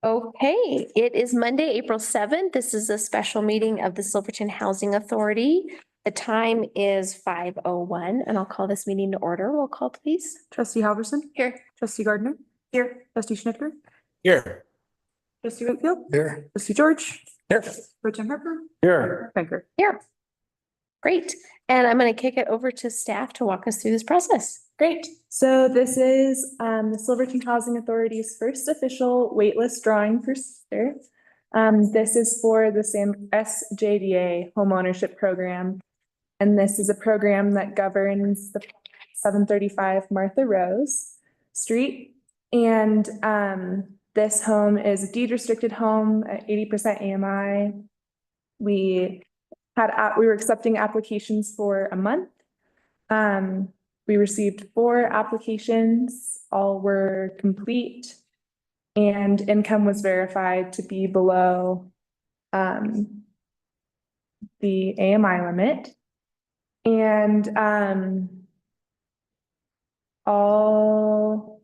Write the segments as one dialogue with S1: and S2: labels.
S1: Okay, it is Monday, April 7th. This is a special meeting of the Silverton Housing Authority. The time is 5:01, and I'll call this meeting to order. Roll call, please.
S2: Trustee Halverson.
S1: Here.
S2: Trustee Gardner.
S1: Here.
S2: Trustee Schnitger.
S3: Here.
S2: Trustee Whitfield.
S3: Here.
S2: Trustee George.
S3: Here.
S2: Pro Tem Harper.
S3: Here.
S2: Banker.
S1: Here. Great. And I'm going to kick it over to staff to walk us through this process. Great.
S2: So this is the Silverton Housing Authority's first official waitlist drawing procedure. This is for the SJDA homeownership program. And this is a program that governs the 735 Martha Rose Street. And this home is a deed restricted home at 80% AMI. We were accepting applications for a month. We received 4 applications, all were complete, and income was verified to be below the AMI limit. And I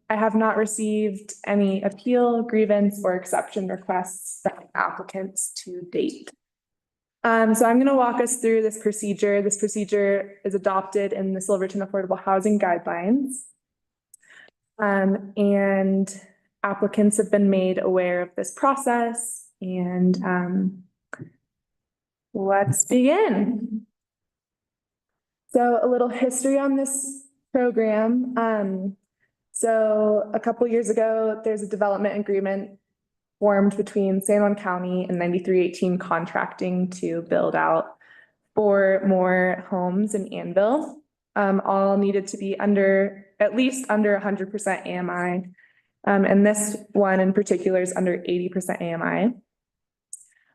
S2: have not received any appeal, grievance, or exception requests from applicants to date. So I'm going to walk us through this procedure. This procedure is adopted in the Silverton Affordable Housing Guidelines. And applicants have been made aware of this process. And let's begin. So a little history on this program. So a couple years ago, there's a development agreement formed between San Juan County and 9318 Contracting to build out 4 more homes in Annville. All needed to be at least under 100% AMI. And this one in particular is under 80% AMI.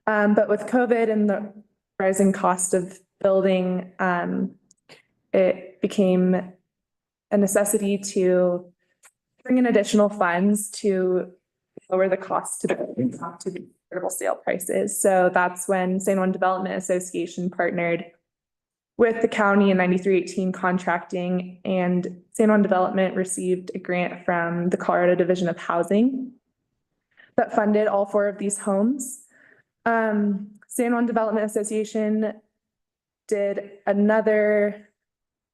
S2: But with COVID and the rising cost of building, it became a necessity to bring in additional funds to lower the cost to the affordable sale prices. So that's when San Juan Development Association partnered with the county and 9318 Contracting, and San Juan Development received a grant from the Colorado Division of Housing that funded all 4 of these homes. San Juan Development Association did another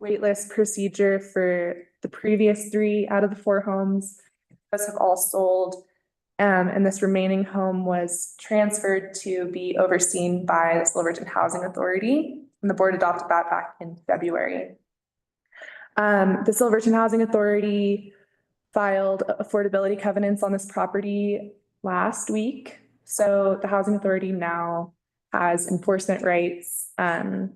S2: waitlist procedure for the previous 3 out of the 4 homes. Those have all sold. And this remaining home was transferred to be overseen by the Silverton Housing Authority, and the board adopted that back in February. The Silverton Housing Authority filed affordability covenants on this property last week. So the Housing Authority now has enforcement rights. And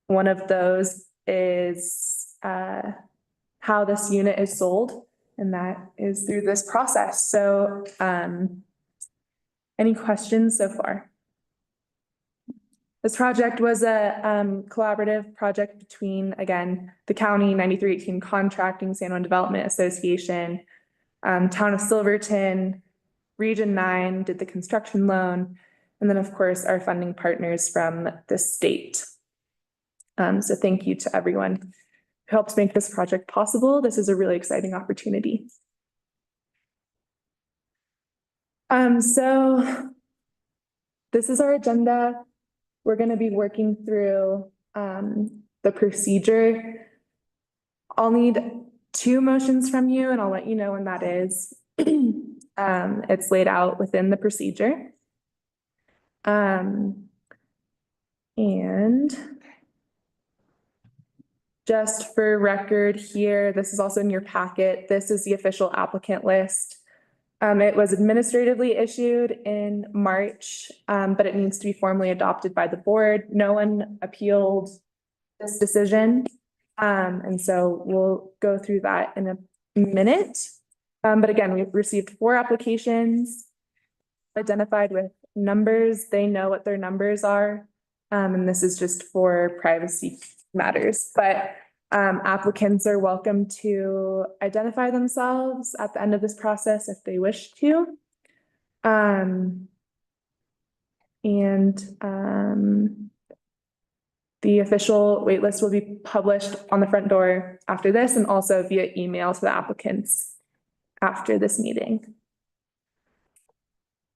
S2: one of those is how this unit is sold. And that is through this process. So any questions so far? This project was a collaborative project between, again, the county, 9318 Contracting, San Juan Development Association, Town of Silverton, Region 9 did the construction loan, and then of course our funding partners from the state. So thank you to everyone who helped make this project possible. This is a really exciting opportunity. So this is our agenda. We're going to be working through the procedure. I'll need 2 motions from you, and I'll let you know when that is. It's laid out within the procedure. And just for record here, this is also in your packet. This is the official applicant list. It was administratively issued in March, but it needs to be formally adopted by the board. No one appealed this decision. And so we'll go through that in a minute. But again, we've received 4 applications identified with numbers. They know what their numbers are. And this is just for privacy matters, but applicants are welcome to identify themselves at the end of this process if they wish to. The official waitlist will be published on the front door after this and also via email to the applicants after this meeting.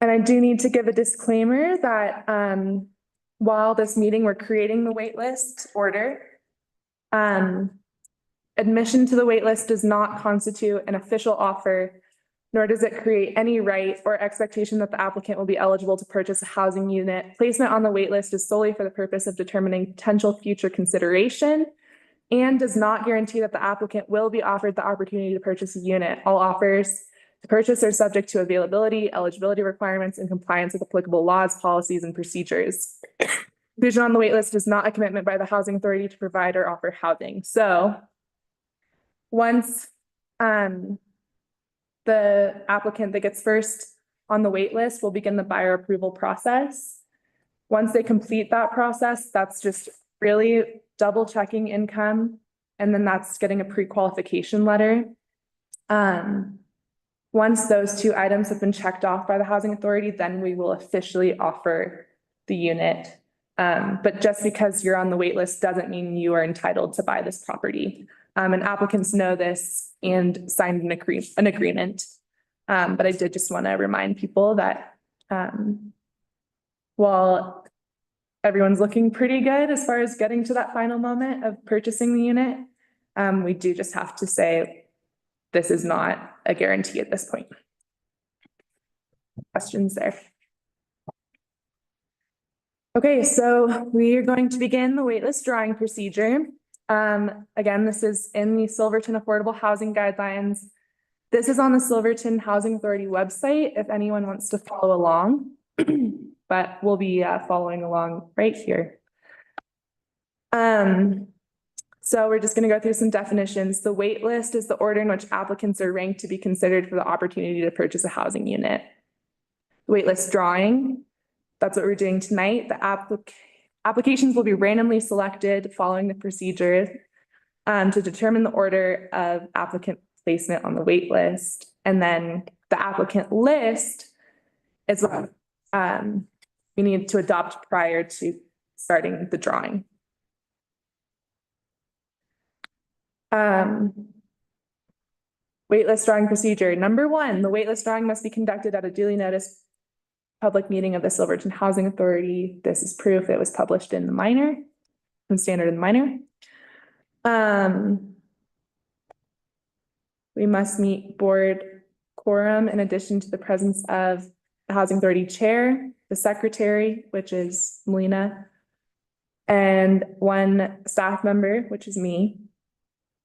S2: And I do need to give a disclaimer that while this meeting, we're creating the wait list order. Admission to the wait list does not constitute an official offer, nor does it create any right or expectation that the applicant will be eligible to purchase a housing unit. Placement on the wait list is solely for the purpose of determining potential future consideration and does not guarantee that the applicant will be offered the opportunity to purchase a unit. All offers to purchase are subject to availability, eligibility requirements, and compliance with applicable laws, policies, and procedures. Inclusion on the wait list is not a commitment by the housing authority to provide or offer housing. So once the applicant that gets first on the wait list will begin the buyer approval process. Once they complete that process, that's just really double checking income. And then that's getting a pre-qualification letter. Once those two items have been checked off by the housing authority, then we will officially offer the unit. But just because you're on the wait list doesn't mean you are entitled to buy this property. And applicants know this and signed an agreement. But I did just want to remind people that while everyone's looking pretty good as far as getting to that final moment of purchasing the unit, we do just have to say this is not a guarantee at this point. Questions there? Okay, so we are going to begin the waitlist drawing procedure. Again, this is in the Silverton Affordable Housing Guidelines. This is on the Silverton Housing Authority website if anyone wants to follow along, but we'll be following along right here. So we're just going to go through some definitions. The wait list is the order in which applicants are ranked to be considered for the opportunity to purchase a housing unit. The wait list drawing, that's what we're doing tonight. The applications will be randomly selected following the procedure to determine the order of applicant placement on the wait list. And then the applicant list is what we need to adopt prior to starting the drawing. Waitlist drawing procedure. Number one, the waitlist drawing must be conducted at a duly noticed public meeting of the Silverton Housing Authority. This is proof it was published in the minor, in Standard in the minor. We must meet board quorum in addition to the presence of the Housing Authority Chair, the Secretary, which is Melina, and one staff member, which is me,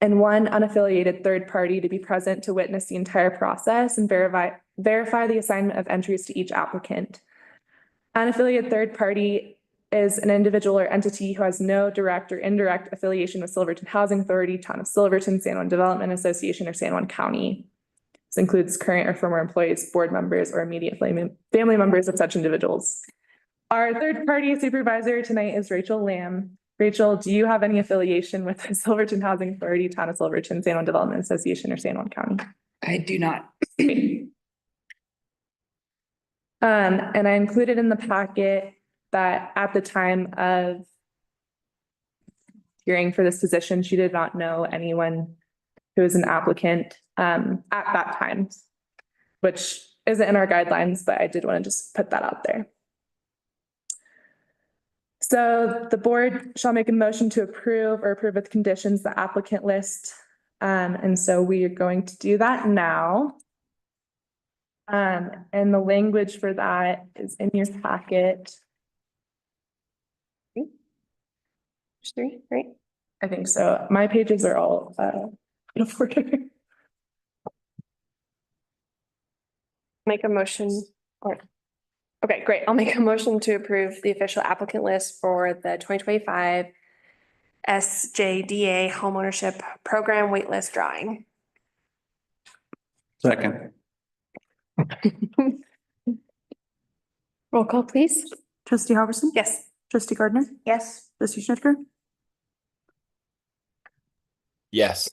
S2: and one unaffiliated third party to be present to witness the entire process and verify the assignment of entries to each applicant. Unaffiliated third party is an individual or entity who has no direct or indirect affiliation with Silverton Housing Authority, Town of Silverton, San Juan Development Association, or San Juan County. This includes current or former employees, board members, or immediate family members of such individuals. Our third party supervisor tonight is Rachel Lamb. Rachel, do you have any affiliation with the Silverton Housing Authority, Town of Silverton, San Juan Development Association, or San Juan County?
S3: I do not.
S2: And I included in the packet that at the time of hearing for this position, she did not know anyone who was an applicant at that time, which isn't in our guidelines, but I did want to just put that out there. So the board shall make a motion to approve or approve with conditions the applicant list. And so we are going to do that now. And the language for that is in your packet.
S1: Three, right?
S2: I think so. My pages are all out of order.
S1: Make a motion or, okay, great. I'll make a motion to approve the official applicant list for the 2025 SJDA homeownership program waitlist drawing.
S4: Second.
S1: Roll call, please.
S5: Trustee Halverson?
S1: Yes.
S5: Trustee Gardner?
S1: Yes.
S5: Trustee Schnitger?
S4: Yes.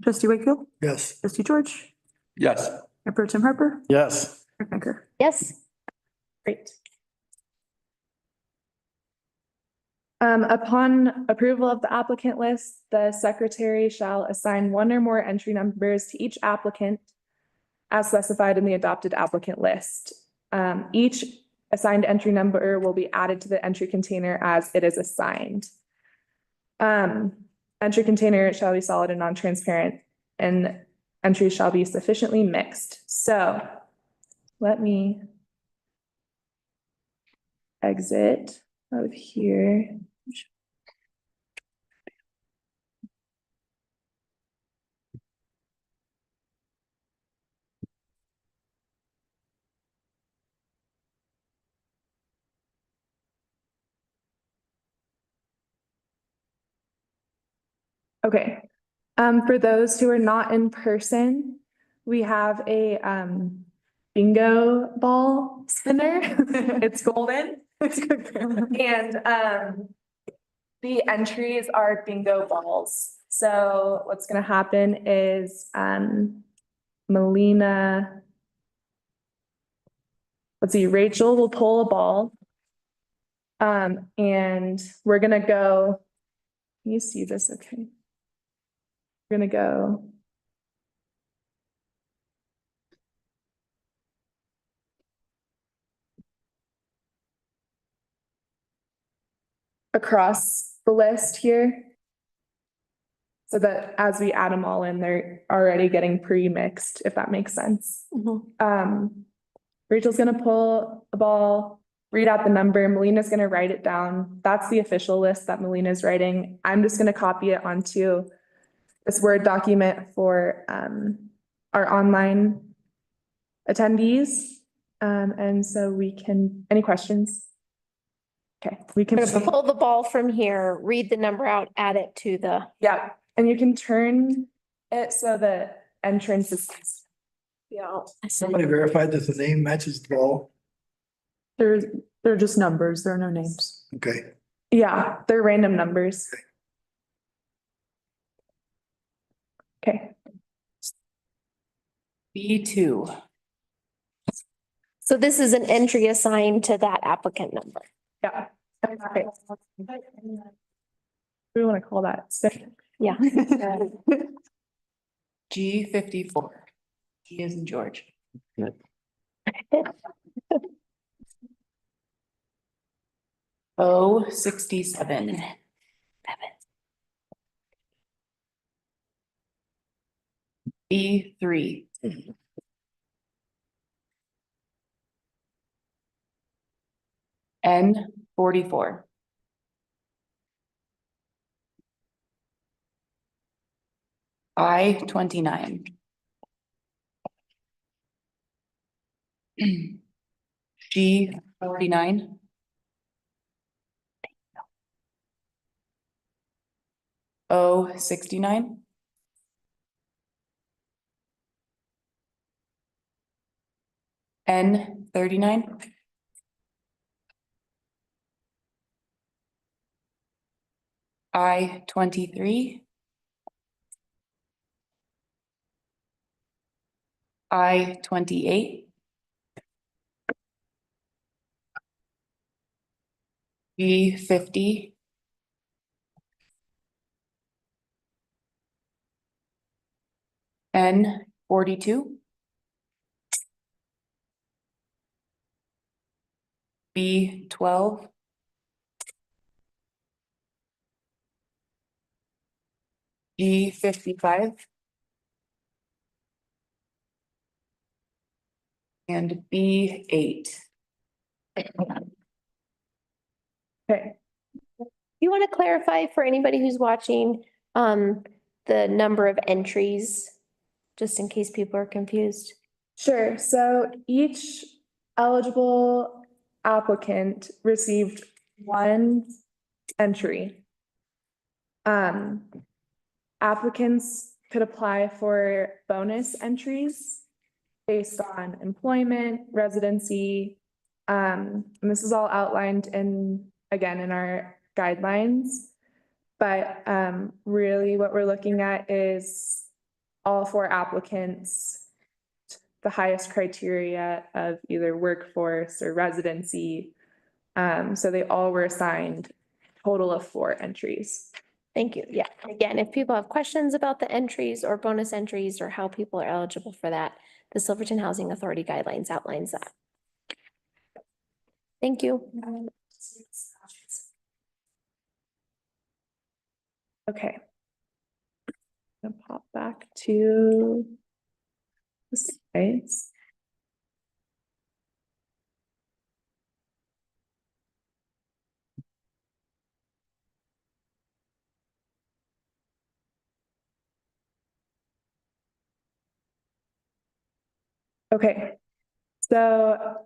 S5: Trustee Wakefield?
S4: Yes.
S5: Trustee George?
S4: Yes.
S5: Mayor Pro Tem Harper?
S4: Yes.
S5: Mayor Finker?
S1: Yes. Great.
S2: Upon approval of the applicant list, the secretary shall assign one or more entry numbers to each applicant as specified in the adopted applicant list. Each assigned entry number will be added to the entry container as it is assigned. Entry container shall be solid and non-transparent, and entries shall be sufficiently mixed. So let me exit out of here. Okay, for those who are not in person, we have a bingo ball spinner. It's golden. And the entries are bingo balls. So what's gonna happen is Melina. Let's see, Rachel will pull a ball. And we're gonna go. Can you see this? Okay. We're gonna go. Across the list here. So that as we add them all in, they're already getting pre-mixed, if that makes sense. Rachel's gonna pull a ball, read out the number. Melina's gonna write it down. That's the official list that Melina's writing. I'm just gonna copy it onto this Word document for our online attendees. And so we can, any questions? Okay, we can.
S1: Pull the ball from here, read the number out, add it to the.
S2: Yeah, and you can turn it so the entrance is.
S1: Yeah.
S3: Somebody verified that the name matches the ball.
S5: They're just numbers. There are no names.
S3: Okay.
S2: Yeah, they're random numbers. Okay,
S4: B2.
S1: So this is an entry assigned to that applicant number.
S2: yeah. Okay. We want to call that.
S1: Yeah.
S4: G54. G is in George. O67. B3. N44. I29. G49. O69. N39. I23. I28. B50. N42. B12. G55. And B8.
S2: Okay,
S1: You want to clarify for anybody who's watching, the number of entries, just in case people are confused?
S2: sure. So each eligible applicant received one entry. Applicants could apply for bonus entries based on employment, residency. And this is all outlined in, again, in our guidelines. But really what we're looking at is all four applicants, the highest criteria of either workforce or residency. So they all were assigned a total of 4 entries.
S1: Thank you. Yeah. Again, if people have questions about the entries or bonus entries or how people are eligible for that, the Silverton Housing Authority guidelines outlines that. Thank you.
S2: Okay. Gonna pop back to the slides. Okay, so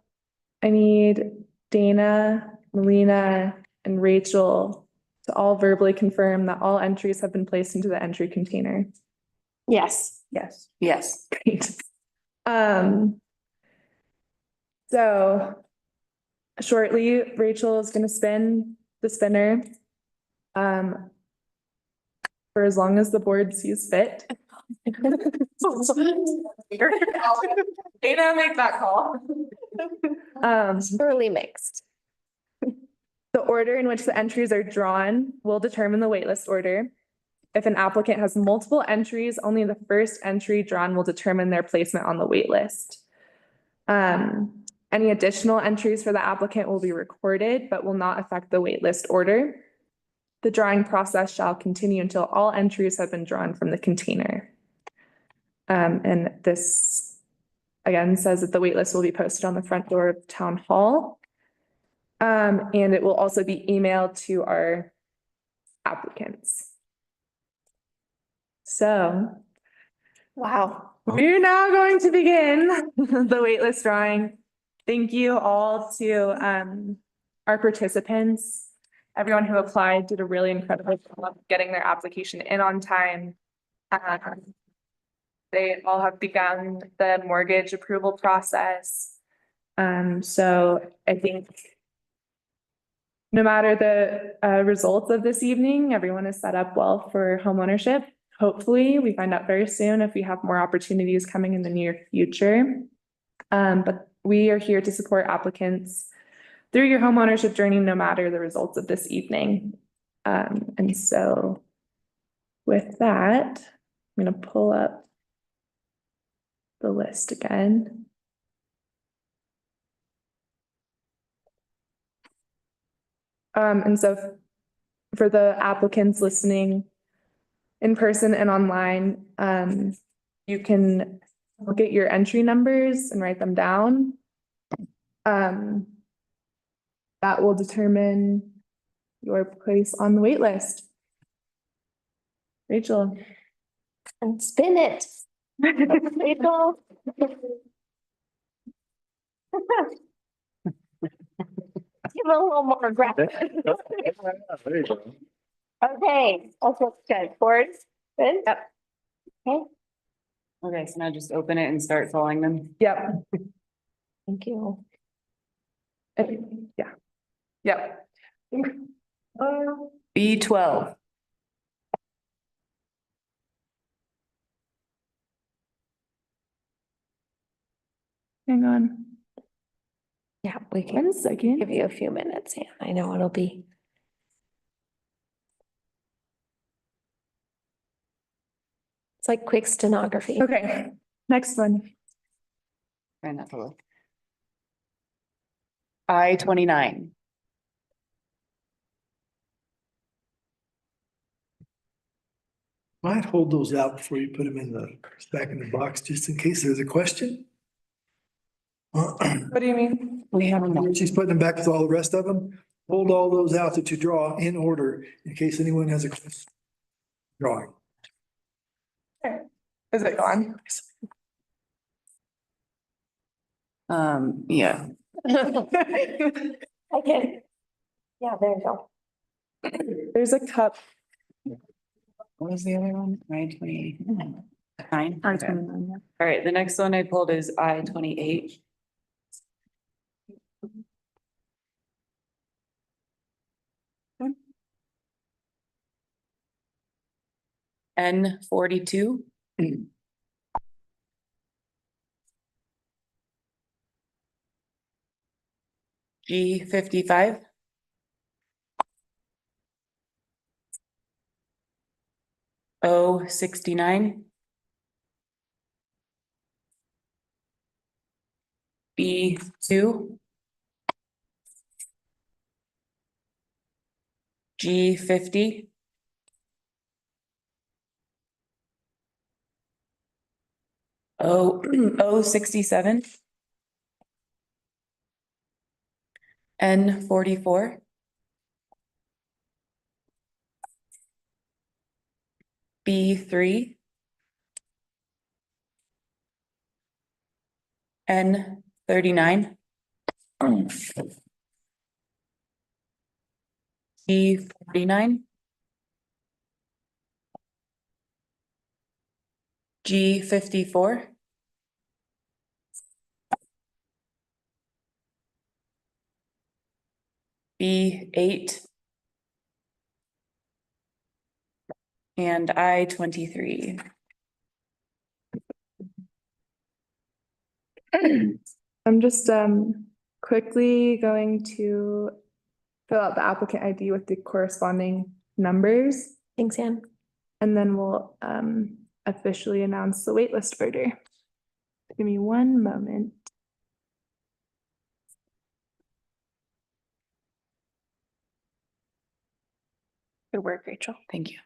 S2: I need Dana, Melina, and Rachel to all verbally confirm that all entries have been placed into the entry container.
S1: Yes.
S2: Yes.
S4: Yes.
S2: Great. So shortly, Rachel is gonna spin the spinner. For as long as the board sees fit. Dana, make that call.
S1: Thoroughly mixed.
S2: The order in which the entries are drawn will determine the waitlist order. If an applicant has multiple entries, only the first entry drawn will determine their placement on the waitlist. Any additional entries for the applicant will be recorded, but will not affect the waitlist order. The drawing process shall continue until all entries have been drawn from the container. And this, again, says that the waitlist will be posted on the front door of Town Hall. And it will also be emailed to our applicants. So
S1: Wow.
S2: we're now going to begin the waitlist drawing. Thank you all to our participants. Everyone who applied did a really incredible job getting their application in on time. They all have begun the mortgage approval process. So I think no matter the results of this evening, everyone is set up well for homeownership. Hopefully, we find out very soon if we have more opportunities coming in the near future. But we are here to support applicants through your homeownership journey, no matter the results of this evening. And so with that, I'm going to pull up the list again. And so for the applicants listening in person and online, you can look at your entry numbers and write them down. That will determine your place on the wait list. Rachel.
S1: And spin it. Rachel. Give it a little more graphic.
S3: There you go.
S1: Okay, that's good. Board, good? Yep. Okay,
S4: Okay, so now just open it and start following them.
S2: Yep.
S1: thank you.
S2: Yeah. Yep.
S4: B12.
S2: Hang on.
S1: Yeah, we can
S2: 1 second.
S1: give you a few minutes. Yeah, I know it'll be. It's like quick stenography.
S2: Okay, next one.
S4: Try not to look. I-29.
S3: Might hold those out before you put them in the, back in the box, just in case there's a question.
S2: What do you mean?
S4: We have them.
S3: She's putting them back with all the rest of them. Hold all those out that you draw in order in case anyone has a question. Drawing.
S2: Is it gone?
S4: Yeah.
S1: Okay. Yeah, there you go.
S2: There's a cup.
S4: What was the other one? I-29. Okay.
S5: I-29, yeah.
S4: All right, the next one I pulled is I-28. N42. G55. O69. B2. G50. O67. N44. B3. N39. G49. G54. B8. And I-23.
S2: I'm just quickly going to fill out the applicant ID with the corresponding numbers,
S1: Thanks, Anne.
S2: and then we'll officially announce the waitlist order. Give me one moment.
S1: Good work, Rachel.
S4: Thank you.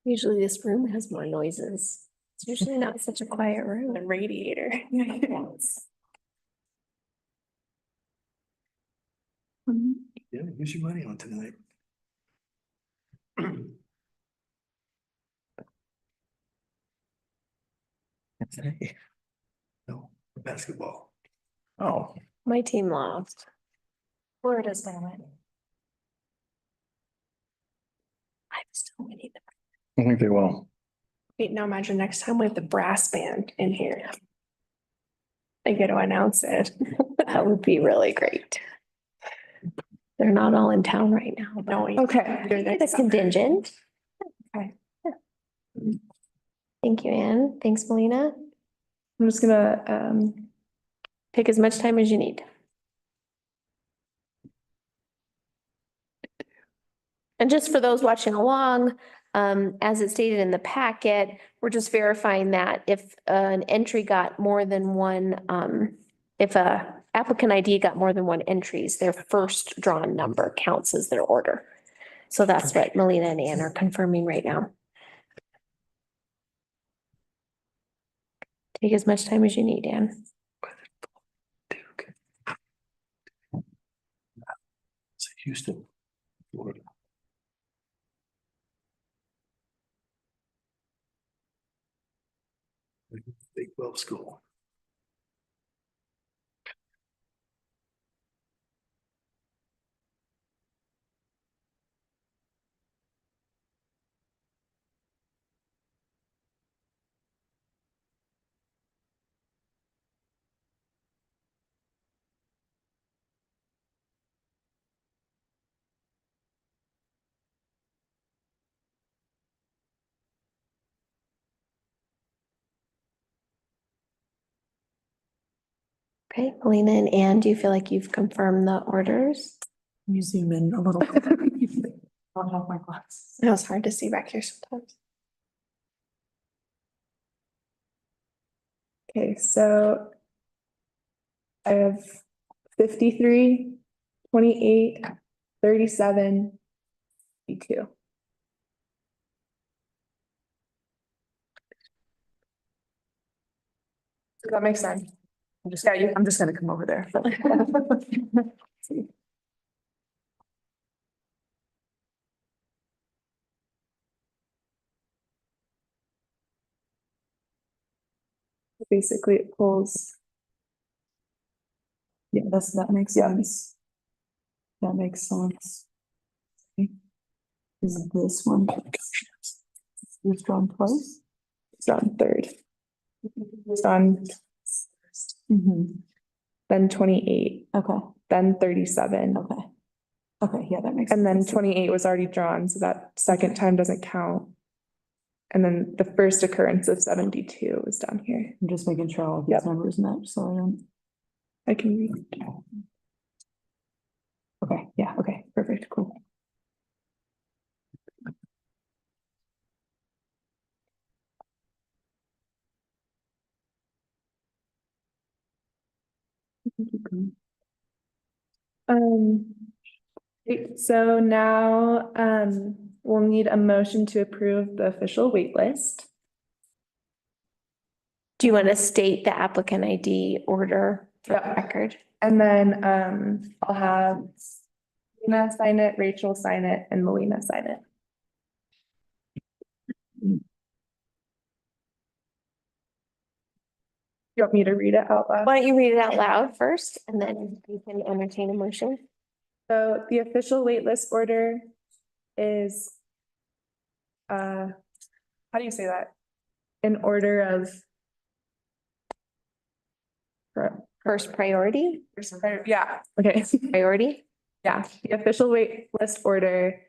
S1: Usually this room has more noises. It's usually not such a quiet room.
S4: The radiator.
S3: Yeah, who's your money on tonight? No, basketball.
S6: Oh,
S1: My team lost. Florida's gonna win. I'm still winning.
S6: I think they will.
S1: Wait, now imagine next time we have the brass band in here. I get to announce it. That would be really great. They're not all in town right now. No.
S2: Okay.
S1: The contingent.
S2: Okay.
S1: Thank you, Anne. Thanks, Melina.
S2: I'm just gonna
S1: Take as much time as you need. And just for those watching along, as it stated in the packet, we're just verifying that if an entry got more than one, if a applicant ID got more than one entries, their first drawn number counts as their order. So that's what Melina and Ann are confirming right now. Take as much time as you need, Ann.
S3: Duke. It's Houston, Florida. Big 12 school.
S1: Okay, Melina and Ann, do you feel like you've confirmed the orders?
S5: Can you zoom in a little? I don't have my glasses.
S1: It was hard to see back here sometimes.
S2: okay, so I have 53, 28, 37, 72. Does that make sense?
S5: I'm just gonna come over there.
S2: Basically, it pulls.
S5: Yeah, that makes
S2: Yeah.
S5: sense. That makes sense. Is this one? You've drawn twice?
S2: It's on third. It's on then 28,
S5: Okay,
S2: then 37.
S5: okay. Okay, yeah, that makes.
S2: And then
S5: sense.
S2: 28 was already drawn, so that second time doesn't count. And then the first occurrence of 72 is down here.
S5: I'm just making sure all these
S2: Yep.
S5: numbers match, so I don't.
S2: I can read.
S5: Okay, yeah, okay, perfect, cool.
S2: Great. So now, we'll need a motion to approve the official wait list.
S1: Do you want to state the applicant ID order for the
S2: Yeah.
S1: record?
S2: And then, I'll have Lena sign it, Rachel sign it, and Melina sign it. You want me to read it out loud?
S1: Why don't you read it out loud first and then you can entertain a motion?
S2: So the official waitlist order is, how do you say that? In order of.
S1: First priority,
S2: Yeah, okay,
S1: priority?
S2: yeah, the official wait list order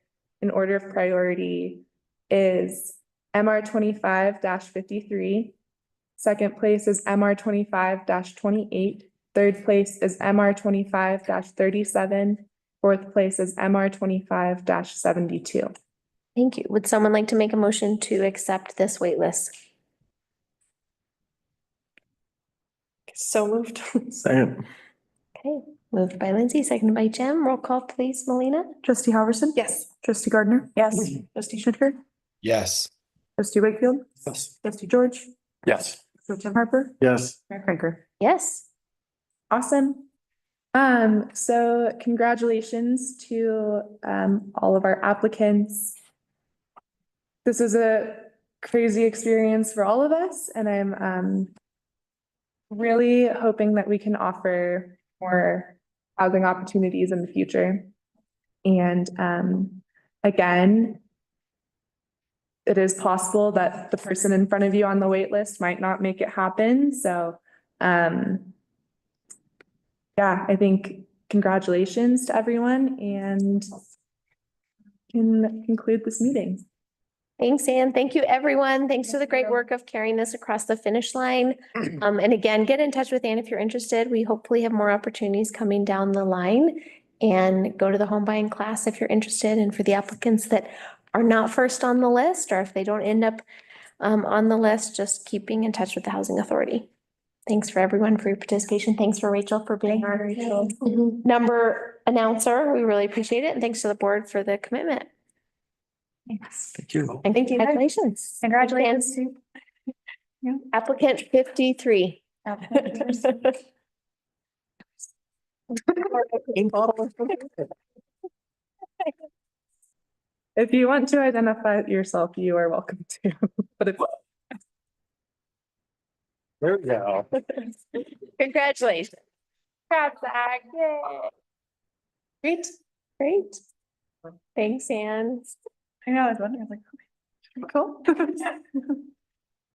S2: in order of priority is MR 25-53. Second place is MR 25-28. Third place is MR 25-37. Fourth place is MR 25-72.
S1: Thank you. Would someone like to make a motion to accept this wait list?
S2: So moved.
S6: Second.
S1: Okay, moved by Lindsay, seconded by Jim. Roll call, please, Melina?
S5: Trustee Howerson?
S2: Yes.
S5: Trustee Gardner?
S2: Yes.
S5: Trustee Schnittker?
S7: Yes.
S5: Trustee Wakefield?
S3: Yes.
S5: Trustee George?
S6: Yes.
S5: Trustee Tim Harper?
S6: Yes.
S5: Mayor Cranker?
S1: Yes.
S2: Awesome. So congratulations to all of our applicants. This is a crazy experience for all of us, and I'm really hoping that we can offer more housing opportunities in the future. And again, it is possible that the person in front of you on the wait list might not make it happen. So yeah, I think congratulations to everyone and can conclude this meeting.
S1: Thanks, Anne. Thank you, everyone. Thanks for the great work of carrying this across the finish line. And again, get in touch with Anne if you're interested. We hopefully have more opportunities coming down the line. And go to the home buying class if you're interested. And for the applicants that are not first on the list, or if they don't end up on the list, just keeping in touch with the Housing Authority. Thanks for everyone for your participation. Thanks for Rachel for being our number announcer. We really appreciate it. And thanks to the board for the commitment.
S6: Thank you.
S1: And congratulations.
S4: Congratulations.
S1: Applicant 53.
S2: If you want to identify yourself, you are welcome to, but it's.
S6: There we go.
S1: Congratulations. Congrats, Zach. Yay. Great, great. Thanks, Anne.
S4: I know, I was wondering, I was like, cool.